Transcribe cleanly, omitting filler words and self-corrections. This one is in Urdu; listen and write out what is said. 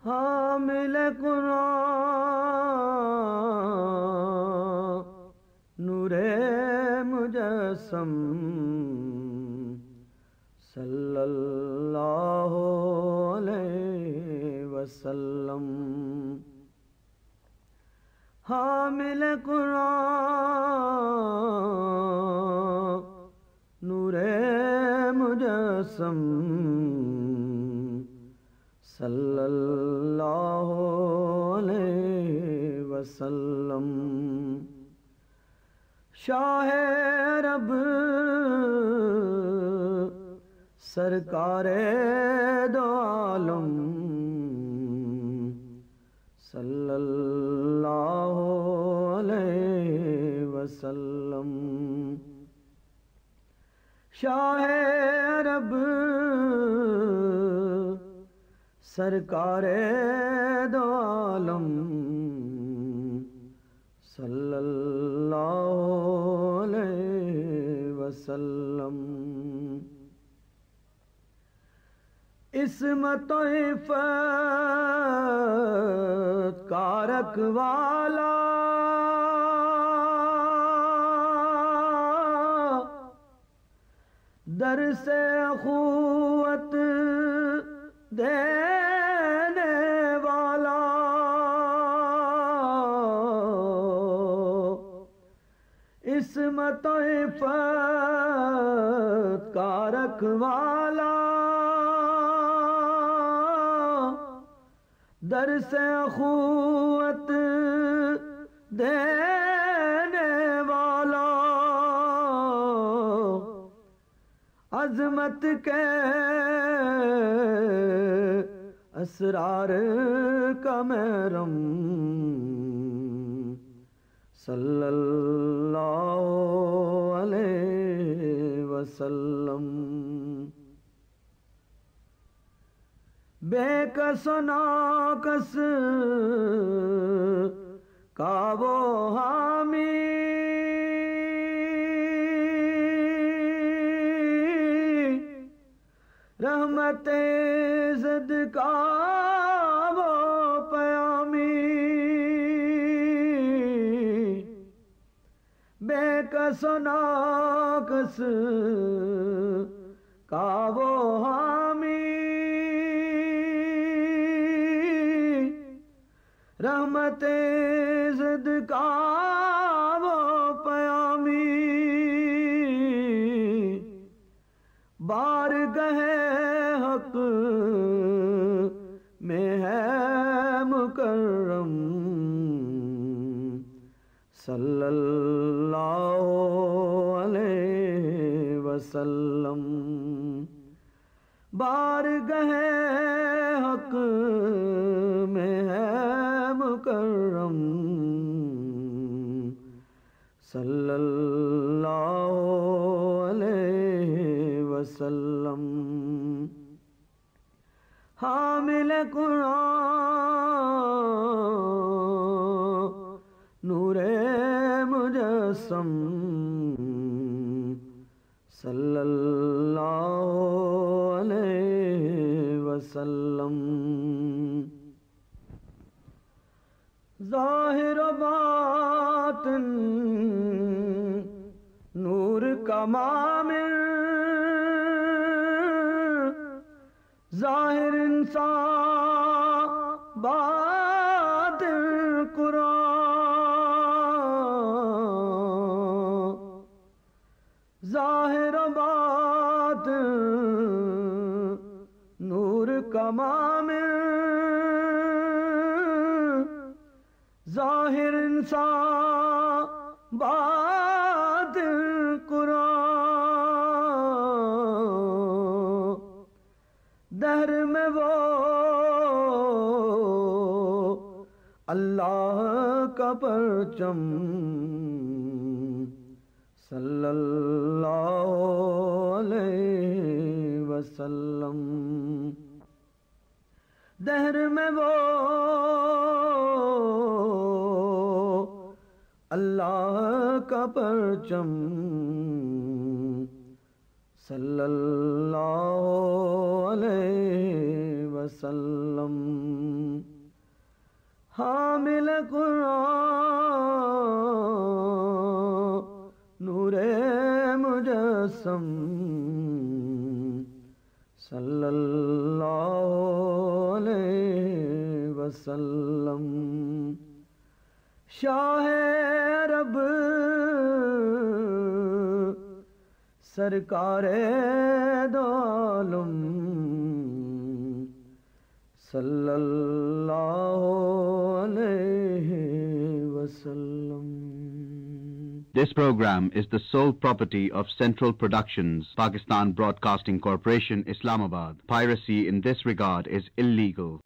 حامل قرآن نور مجسم صلی اللہ علیہ وسلم. حامل قرآن نور مجسم صلی اللہ علیہ وسلم. شاہ عرب سرکار دو عالم صلی اللہ علیہ وسلم. شاہ عرب سرکار دو عالم صلی اللہ علیہ وسلم. عصمت و عفت کا رکھوالا در سے اخوت دینے والا عصمت و عفت کا رکھوالا در سے اخوت دینے والا عظمت کے اسرار کا محرم صلی اللہ علیہ وسلم. بے کس و ناکس کا وہ حامی رحمت زد کا وہ پیامی بے کس و ناکس کا وہ حامی رحمت زد کا وہ پیامی بارگاہ حق میں ہے مکرم صلی اللہ علیہ وسلم. بارگاہ حق میں ہے مکرم صلی اللہ علیہ وسلم. حامل قرآن نور مجسم صلی اللہ علیہ وسلم. ظاہر و باطن نور کا مامر ظاہر انسان باطن قرآن ظاہر و باطن نور کا مامر ظاہر انسان باطن قرآن دہر میں وہ اللہ کا پرچم صلی اللہ علیہ وسلم. دہر میں وہ اللہ کا پرچم صلی اللہ علیہ وسلم. فضل قرآن نور مجسم صلی اللہ علیہ وسلم شاہ رب سرکار دو عالم صلی اللہ علیہ وسلم. This program is the sole property of Central Productions, Pakistan Broadcasting Corporation, Islamabad. Piracy in this regard is illegal.